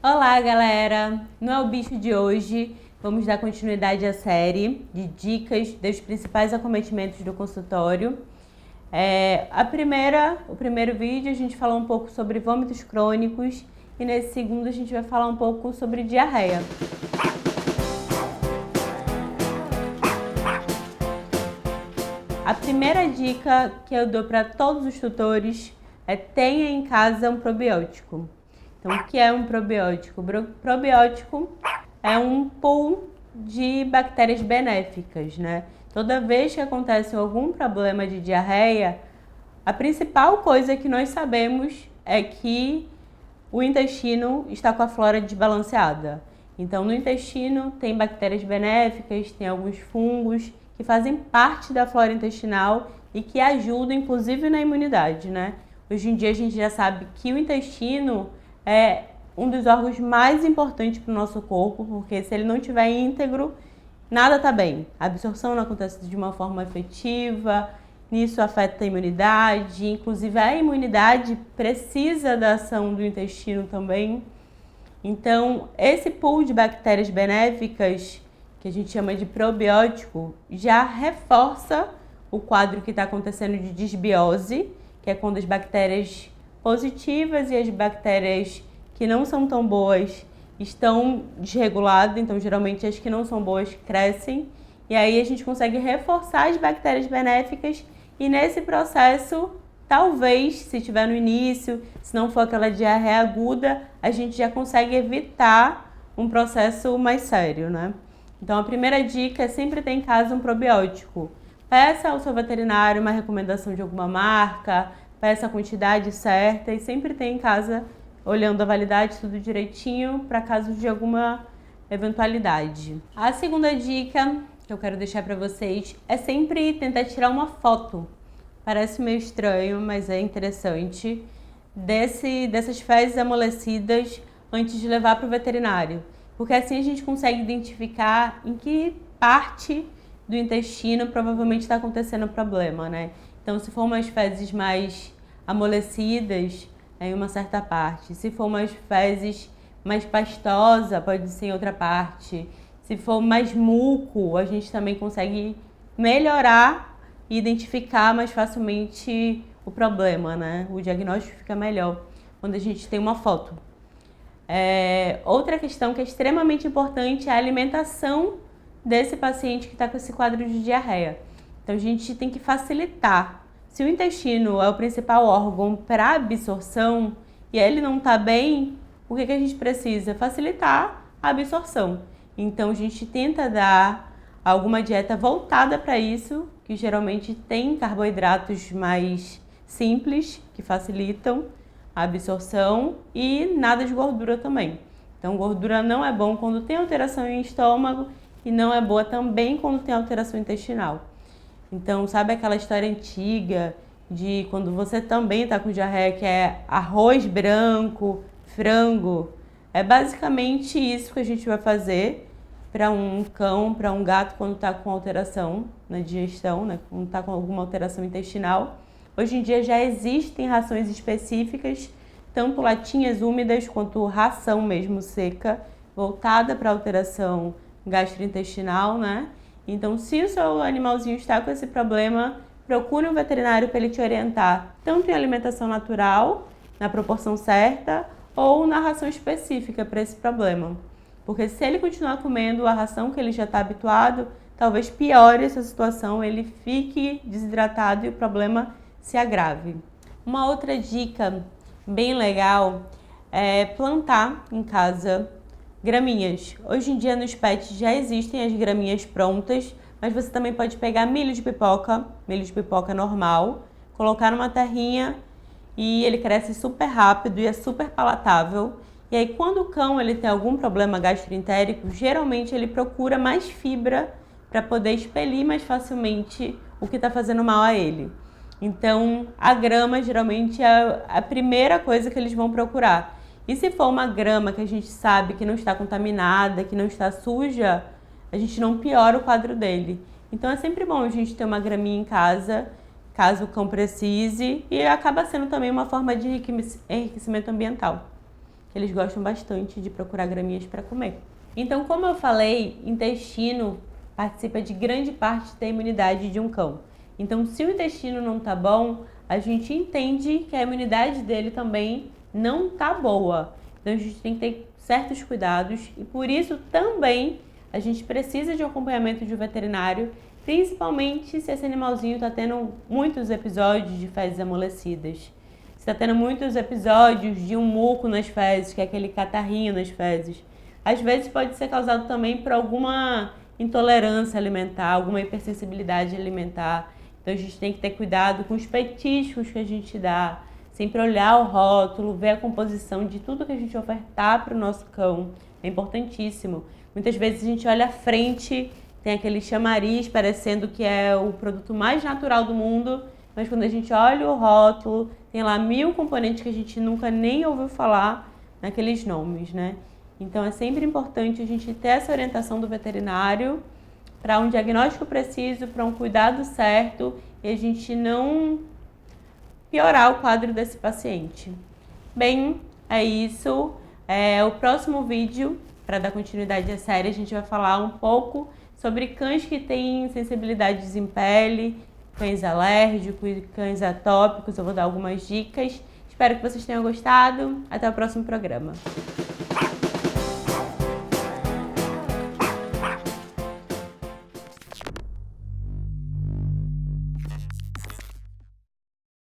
Olá, galera! No É o Bicho de hoje, vamos dar continuidade à série de dicas dos principais acometimentos do consultório. O primeiro vídeo a gente falou um pouco sobre vômitos crônicos e nesse segundo a gente vai falar um pouco sobre diarreia. A primeira dica que eu dou para todos os tutores é tenha em casa um probiótico. Então, o que é um probiótico? Probiótico é um pool de bactérias benéficas, né? Toda vez que acontece algum problema de diarreia, a principal coisa que nós sabemos é que o intestino está com a flora desbalanceada. Então, no intestino tem bactérias benéficas, tem alguns fungos que fazem parte da flora intestinal e que ajudam, inclusive, na imunidade, né? Hoje em dia a gente já sabe que o intestino é um dos órgãos mais importantes para o nosso corpo, porque se ele não estiver íntegro, nada está bem. A absorção não acontece de uma forma efetiva, isso afeta a imunidade, inclusive a imunidade precisa da ação do intestino também. Então, esse pool de bactérias benéficas, que a gente chama de probiótico, já reforça o quadro que está acontecendo de disbiose, que é quando as bactérias positivas e as bactérias que não são tão boas estão desreguladas, então geralmente as que não são boas crescem, e aí a gente consegue reforçar as bactérias benéficas e nesse processo, talvez, se estiver no início, se não for aquela diarreia aguda, a gente já consegue evitar um processo mais sério, né? Então a primeira dica é sempre ter em casa um probiótico. Peça ao seu veterinário uma recomendação de alguma marca, peça a quantidade certa e sempre tem em casa, olhando a validade, tudo direitinho, para caso de alguma eventualidade. A segunda dica que eu quero deixar para vocês é sempre tentar tirar uma foto. Parece meio estranho, mas é interessante, dessas fezes amolecidas antes de levar para o veterinário. Porque assim a gente consegue identificar em que parte do intestino provavelmente está acontecendo o problema, né? Então, se for umas fezes mais amolecidas, é em uma certa parte. Se for umas fezes mais pastosa, pode ser em outra parte. Se for mais muco, a gente também consegue melhorar e identificar mais facilmente o problema, né? O diagnóstico fica melhor quando a gente tem uma foto. Outra questão que é extremamente importante é a alimentação desse paciente que está com esse quadro de diarreia. Então a gente tem que facilitar. Se o intestino é o principal órgão para absorção e ele não está bem, o que a gente precisa? Facilitar a absorção. Então a gente tenta dar alguma dieta voltada para isso, que geralmente tem carboidratos mais simples, que facilitam a absorção e nada de gordura também. Então gordura não é bom quando tem alteração em estômago e não é boa também quando tem alteração intestinal. Então, sabe aquela história antiga de quando você também está com diarreia, que é arroz branco, frango? É basicamente isso que a gente vai fazer para um cão, para um gato quando está com alteração na digestão, né? Quando está com alguma alteração intestinal. Hoje em dia já existem rações específicas, tanto latinhas úmidas quanto ração mesmo seca, voltada para alteração gastrointestinal, né? Então, se o seu animalzinho está com esse problema, procure um veterinário para ele te orientar, tanto em alimentação natural, na proporção certa, ou na ração específica para esse problema. Porque se ele continuar comendo a ração que ele já está habituado, talvez piore essa situação, ele fique desidratado e o problema se agrave. Uma outra dica bem legal é plantar em casa graminhas. Hoje em dia nos pets já existem as graminhas prontas, mas você também pode pegar milho de pipoca normal, colocar numa terrinha e ele cresce super rápido e é super palatável. E aí quando o cão ele tem algum problema gastroentérico, geralmente ele procura mais fibra para poder expelir mais facilmente o que está fazendo mal a ele. Então a grama geralmente é a primeira coisa que eles vão procurar. E se for uma grama que a gente sabe que não está contaminada, que não está suja, a gente não piora o quadro dele. Então é sempre bom a gente ter uma graminha em casa, caso o cão precise, e acaba sendo também uma forma de enriquecimento ambiental. que eles gostam bastante de procurar graminhas para comer. Então, como eu falei, intestino participa de grande parte da imunidade de um cão. Então, se o intestino não tá bom, a gente entende que a imunidade dele também não tá boa. Então, a gente tem que ter certos cuidados e por isso também a gente precisa de um acompanhamento de um veterinário, principalmente se esse animalzinho está tendo muitos episódios de fezes amolecidas. Se está tendo muitos episódios de um muco nas fezes, que é aquele catarrinho nas fezes. Às vezes pode ser causado também por alguma intolerância alimentar, alguma hipersensibilidade alimentar. Então a gente tem que ter cuidado com os petiscos que a gente dá, sempre olhar o rótulo, ver a composição de tudo que a gente ofertar para o nosso cão. É importantíssimo. Muitas vezes a gente olha à frente, tem aquele chamariz parecendo que é o produto mais natural do mundo, mas quando a gente olha o rótulo, tem lá 1000 componentes que a gente nunca nem ouviu falar naqueles nomes, né? Então é sempre importante a gente ter essa orientação do veterinário para um diagnóstico preciso, para um cuidado certo e a gente não piorar o quadro desse paciente. Bem, é isso. O próximo vídeo, para dar continuidade à série, a gente vai falar um pouco sobre cães que têm sensibilidades em pele, cães alérgicos, cães atópicos. Eu vou dar algumas dicas. Espero que vocês tenham gostado. Até o próximo programa.